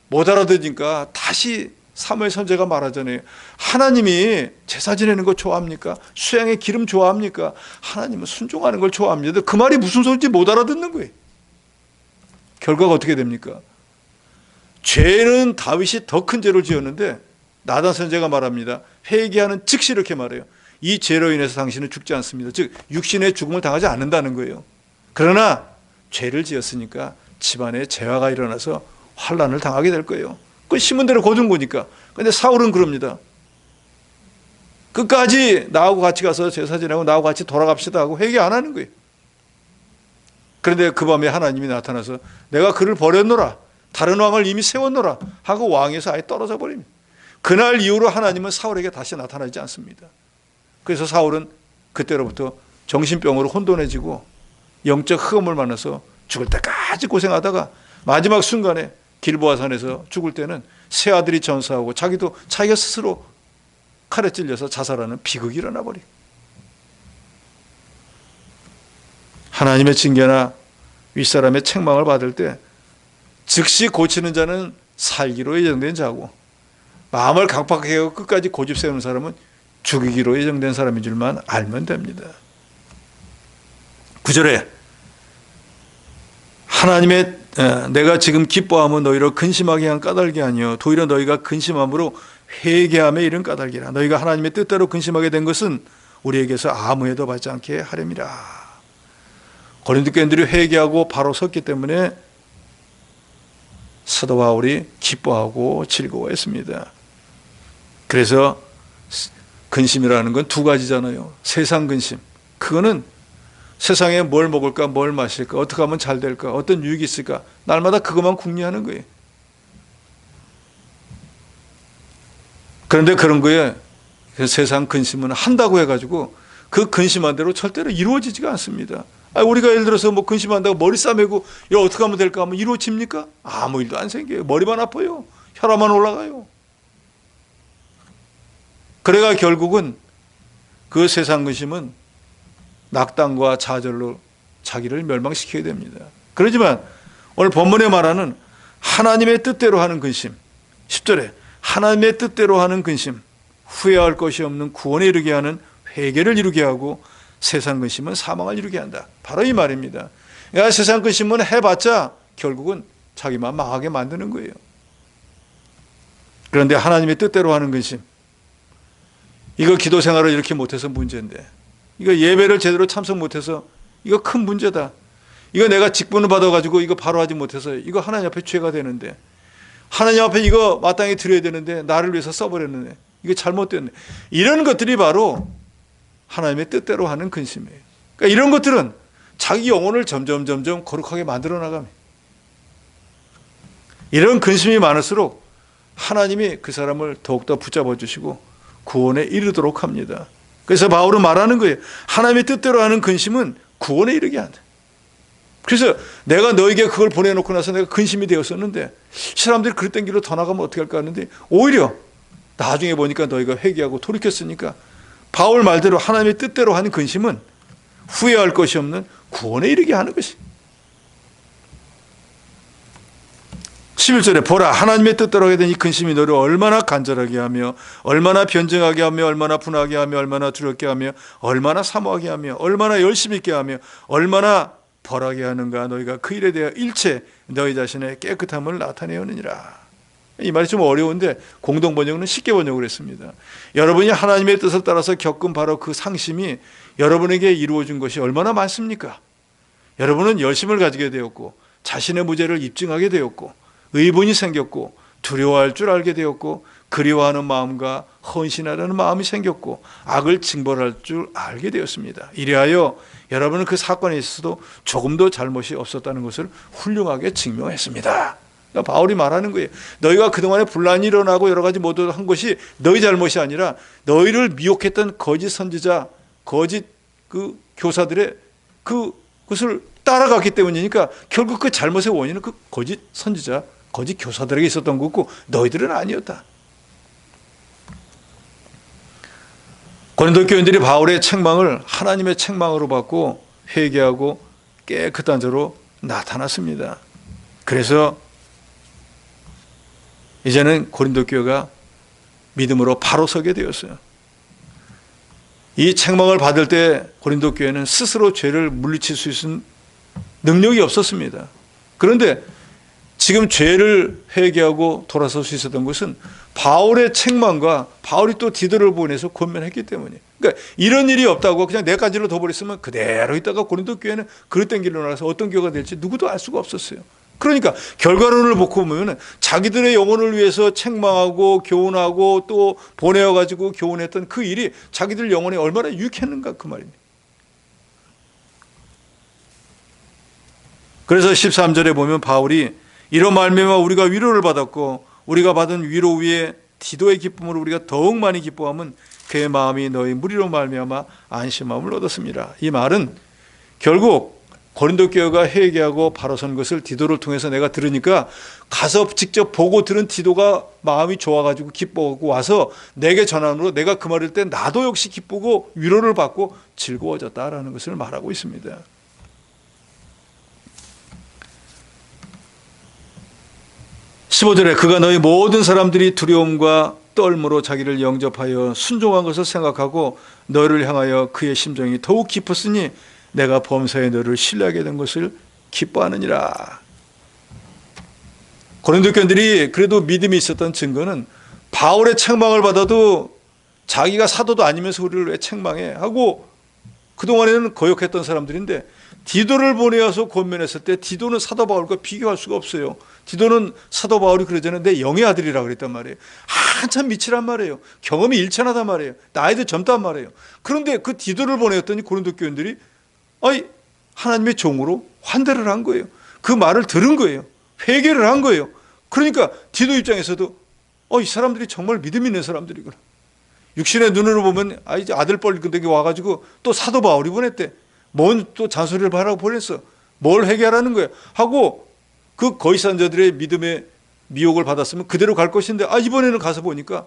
못 알아들으니까 다시 사무엘 선지자가 말하잖아요. 하나님이 제사 지내는 거 좋아합니까? 수양의 기름 좋아합니까? 하나님은 순종하는 걸 좋아합니다. 그 말이 무슨 소리인지 못 알아듣는 거예요. 결과가 어떻게 됩니까? 죄는 다윗이 더 큰 죄를 지었는데 나단 선지자가 말합니다. 회개하는 즉시 이렇게 말해요. 이 죄로 인해서 당신은 죽지 않습니다. 즉 육신의 죽음을 당하지 않는다는 거예요. 그러나 죄를 지었으니까 집안에 재화가 일어나서 환난을 당하게 될 거예요. 그 신문대로 거둔 거니까. 근데 사울은 그럽니다. 끝까지 나하고 같이 가서 제사 지내고 나하고 같이 돌아갑시다 하고 회개 안 하는 거예요. 그런데 그 밤에 하나님이 나타나서 내가 그를 버렸노라, 다른 왕을 이미 세웠노라 하고 왕에서 아예 떨어져 버립니다. 그날 이후로 하나님은 사울에게 다시 나타나지 않습니다. 그래서 사울은 그때로부터 정신병으로 혼돈해지고 영적 흑암을 만나서 죽을 때까지 고생하다가 마지막 순간에 길보아산에서 죽을 때는 새 아들이 전사하고 자기도 자기가 스스로 칼에 찔려서 자살하는 비극이 일어나 버리고, 하나님의 징계나 윗사람의 책망을 받을 때 즉시 고치는 자는 살기로 예정된 자고, 마음을 강팍하게 하고 끝까지 고집 세우는 사람은 죽이기로 예정된 사람인 줄만 알면 됩니다. 9절에 하나님의 내가 지금 기뻐함은 너희로 근심하게 한 까닭이 아니요 도리어 너희가 근심함으로 회개함에 이른 까닭이라. 너희가 하나님의 뜻대로 근심하게 된 것은 우리에게서 아무 해도 받지 않게 하렴이라. 고린도 교인들이 회개하고 바로 섰기 때문에 사도 바울이 기뻐하고 즐거워했습니다. 그래서 근심이라는 건 두 가지잖아요. 세상 근심, 그거는 세상에 뭘 먹을까, 뭘 마실까, 어떻게 하면 잘 될까, 어떤 유익이 있을까, 날마다 그것만 궁리하는 거예요. 그런데 그런 거에 세상 근심은 한다고 해가지고 그 근심한 대로 절대로 이루어지지가 않습니다. 우리가 예를 들어서 뭐 근심한다고 머리 싸매고 이거 어떻게 하면 될까 하면 이루어집니까? 아무 일도 안 생겨요. 머리만 아파요. 혈압만 올라가요. 그래가 결국은 그 세상 근심은 낙담과 좌절로 자기를 멸망시켜야 됩니다. 그렇지만 오늘 본문에 말하는 하나님의 뜻대로 하는 근심, 10절에 하나님의 뜻대로 하는 근심, 후회할 것이 없는 구원에 이르게 하는 회개를 이루게 하고 세상 근심은 사망을 이루게 한다. 바로 이 말입니다. 그러니까 세상 근심은 해봤자 결국은 자기만 망하게 만드는 거예요. 그런데 하나님의 뜻대로 하는 근심, 이거 기도 생활을 이렇게 못해서 문제인데, 이거 예배를 제대로 참석 못해서 이거 큰 문제다. 이거 내가 직분을 받아가지고 이거 바로 하지 못해서 이거 하나님 앞에 죄가 되는데, 하나님 앞에 이거 마땅히 드려야 되는데 나를 위해서 써버렸는데 이거 잘못됐네. 이런 것들이 바로 하나님의 뜻대로 하는 근심이에요. 그러니까 이런 것들은 자기 영혼을 점점 거룩하게 만들어 나갑니다. 이런 근심이 많을수록 하나님이 그 사람을 더욱더 붙잡아 주시고 구원에 이르도록 합니다. 그래서 바울은 말하는 거예요. 하나님의 뜻대로 하는 근심은 구원에 이르게 한다. 그래서 내가 너에게 그걸 보내놓고 나서 내가 근심이 되었었는데 사람들이 그랬던 길로 더 나가면 어떻게 할까 하는데 오히려 나중에 보니까 너희가 회개하고 돌이켰으니까 바울 말대로 하나님의 뜻대로 하는 근심은 후회할 것이 없는 구원에 이르게 하는 것이. 11절에 보라 하나님의 뜻대로 하게 된 이 근심이 너를 얼마나 간절하게 하며 얼마나 변증하게 하며 얼마나 분하게 하며 얼마나 두렵게 하며 얼마나 사모하게 하며 얼마나 열심히 있게 하며 얼마나 벌하게 하는가. 너희가 그 일에 대하여 일체 너희 자신의 깨끗함을 나타내었느니라. 이 말이 좀 어려운데 공동 번역은 쉽게 번역을 했습니다. 여러분이 하나님의 뜻을 따라서 겪은 바로 그 상심이 여러분에게 이루어진 것이 얼마나 많습니까? 여러분은 열심을 가지게 되었고 자신의 무죄를 입증하게 되었고 의분이 생겼고 두려워할 줄 알게 되었고 그리워하는 마음과 헌신하려는 마음이 생겼고 악을 징벌할 줄 알게 되었습니다. 이리하여 여러분은 그 사건에 있어서도 조금도 잘못이 없었다는 것을 훌륭하게 증명했습니다. 그러니까 바울이 말하는 거예요. 너희가 그동안에 분란이 일어나고 여러 가지 모두 한 것이 너희 잘못이 아니라 너희를 미혹했던 거짓 선지자, 거짓 그 교사들의 그것을 따라갔기 때문이니까 결국 그 잘못의 원인은 그 거짓 선지자, 거짓 교사들에게 있었던 거고 너희들은 아니었다. 고린도 교인들이 바울의 책망을 하나님의 책망으로 받고 회개하고 깨끗한 자로 나타났습니다. 그래서 이제는 고린도 교회가 믿음으로 바로 서게 되었어요. 이 책망을 받을 때 고린도 교회는 스스로 죄를 물리칠 수 있는 능력이 없었습니다. 그런데 지금 죄를 회개하고 돌아설 수 있었던 것은 바울의 책망과 바울이 또 디도를 보내서 권면했기 때문에. 그러니까 이런 일이 없다고 그냥 네 가지로 더 버렸으면 그대로 있다가 고린도 교회는 그릇된 길로 나가서 어떤 교회가 될지 누구도 알 수가 없었어요. 그러니까 결과론을 보고 보면 자기들의 영혼을 위해서 책망하고 교훈하고 또 보내어가지고 교훈했던 그 일이 자기들 영혼에 얼마나 유익했는가 그 말입니다. 그래서 13절에 보면 바울이 이런 말미암아 우리가 위로를 받았고 우리가 받은 위로 위에 디도의 기쁨으로 우리가 더욱 많이 기뻐하면 그의 마음이 너희 무리로 말미암아 안심함을 얻었습니다. 이 말은 결국 고린도 교회가 회개하고 바로 선 것을 디도를 통해서 내가 들으니까 가서 직접 보고 들은 디도가 마음이 좋아가지고 기뻐하고 와서 내게 전함으로 내가 그 말일 때 나도 역시 기쁘고 위로를 받고 즐거워졌다라는 것을 말하고 있습니다. 15절에 그가 너희 모든 사람들이 두려움과 떨므로 자기를 영접하여 순종한 것을 생각하고 너를 향하여 그의 심정이 더욱 깊었으니 내가 범사에 너를 신뢰하게 된 것을 기뻐하느니라. 고린도 교인들이 그래도 믿음이 있었던 증거는 바울의 책망을 받아도 자기가 사도도 아니면서 우리를 왜 책망해 하고 그동안에는 거역했던 사람들인데 디도를 보내어서 권면했을 때 디도는 사도 바울과 비교할 수가 없어요. 디도는 사도 바울이 그러잖아요. 내 영의 아들이라고 그랬단 말이에요. 한참 미치란 말이에요. 경험이 일천하단 말이에요. 나이도 젊단 말이에요. 그런데 그 디도를 보내었더니 고린도 교인들이 하나님의 종으로 환대를 한 거예요. 그 말을 들은 거예요. 회개를 한 거예요. 그러니까 디도 입장에서도 이 사람들이 정말 믿음 있는 사람들이구나. 육신의 눈으로 보면 이제 아들 뻘건데기 와가지고 또 사도 바울이 보냈대. 뭔 또 잔소리를 하라고 보냈어. 뭘 회개하라는 거야 하고 그 거짓 자들의 믿음의 미혹을 받았으면 그대로 갈 것인데 이번에는 가서 보니까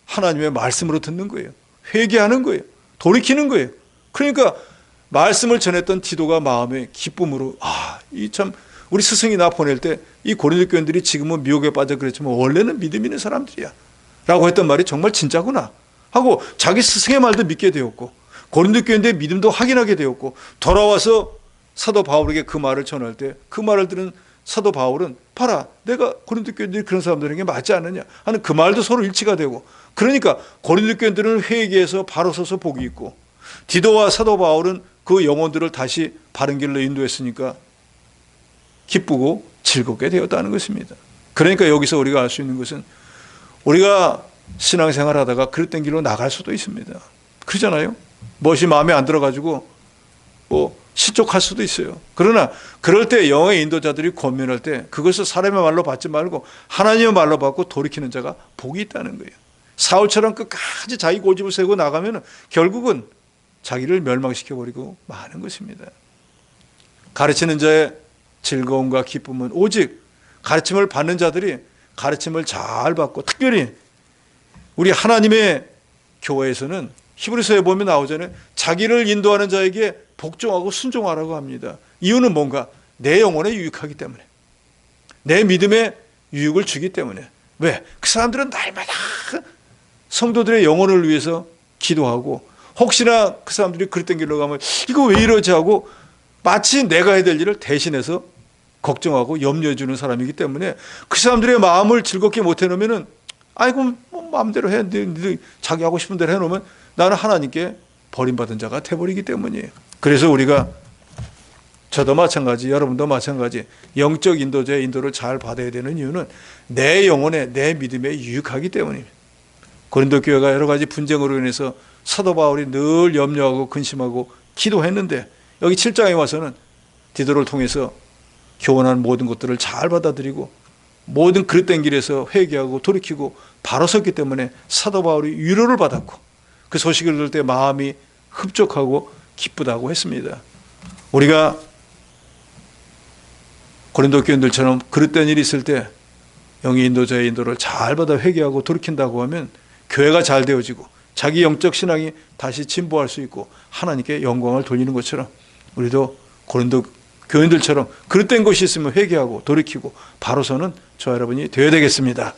하나님의 말씀으로 듣는 거예요. 회개하는 거예요. 돌이키는 거예요. 그러니까 말씀을 전했던 디도가 마음의 기쁨으로 이 참 우리 스승이 나 보낼 때 이 고린도 교인들이 지금은 미혹에 빠져 그랬지만 원래는 믿음 있는 사람들이야 라고 했던 말이 정말 진짜구나 하고 자기 스승의 말도 믿게 되었고 고린도 교인들의 믿음도 확인하게 되었고 돌아와서 사도 바울에게 그 말을 전할 때 그 말을 들은 사도 바울은 봐라 내가 고린도 교인들이 그런 사람들에게 맞지 않느냐 하는 그 말도 서로 일치가 되고 그러니까 고린도 교인들은 회개해서 바로 서서 복이 있고 디도와 사도 바울은 그 영혼들을 다시 바른 길로 인도했으니까 기쁘고 즐겁게 되었다는 것입니다. 그러니까 여기서 우리가 알 수 있는 것은 우리가 신앙생활 하다가 그릇된 길로 나갈 수도 있습니다. 그러잖아요. 무엇이 마음에 안 들어가지고 실족할 수도 있어요. 그러나 그럴 때 영의 인도자들이 권면할 때 그것을 사람의 말로 받지 말고 하나님의 말로 받고 돌이키는 자가 복이 있다는 거예요. 사울처럼 끝까지 자기 고집을 세우고 나가면 결국은 자기를 멸망시켜버리고 마는 것입니다. 가르치는 자의 즐거움과 기쁨은 오직 가르침을 받는 자들이 가르침을 잘 받고 특별히 우리 하나님의 교회에서는 히브리서에 보면 나오잖아요. 자기를 인도하는 자에게 복종하고 순종하라고 합니다. 이유는 뭔가? 내 영혼에 유익하기 때문에. 내 믿음에 유익을 주기 때문에. 왜? 그 사람들은 날마다 성도들의 영혼을 위해서 기도하고 혹시나 그 사람들이 그릇된 길로 가면 이거 왜 이러지 하고 마치 내가 해야 될 일을 대신해서 걱정하고 염려해 주는 사람이기 때문에 그 사람들의 마음을 즐겁게 못 해놓으면 마음대로 해. 자기 하고 싶은 대로 해놓으면 나는 하나님께 버림받은 자가 돼버리기 때문이에요. 그래서 우리가 저도 마찬가지 여러분도 마찬가지 영적 인도자의 인도를 잘 받아야 되는 이유는 내 영혼에 내 믿음에 유익하기 때문입니다. 고린도 교회가 여러 가지 분쟁으로 인해서 사도 바울이 늘 염려하고 근심하고 기도했는데 여기 7장에 와서는 디도를 통해서 교훈한 모든 것들을 잘 받아들이고 모든 그릇된 길에서 회개하고 돌이키고 바로 섰기 때문에 사도 바울이 위로를 받았고 그 소식을 들을 때 마음이 흡족하고 기쁘다고 했습니다. 우리가 고린도 교인들처럼 그릇된 일이 있을 때 영의 인도자의 인도를 잘 받아 회개하고 돌이킨다고 하면 교회가 잘 되어지고 자기 영적 신앙이 다시 진보할 수 있고 하나님께 영광을 돌리는 것처럼 우리도 고린도 교인들처럼 그릇된 것이 있으면 회개하고 돌이키고 바로 서는 저와 여러분이 되어야 되겠습니다.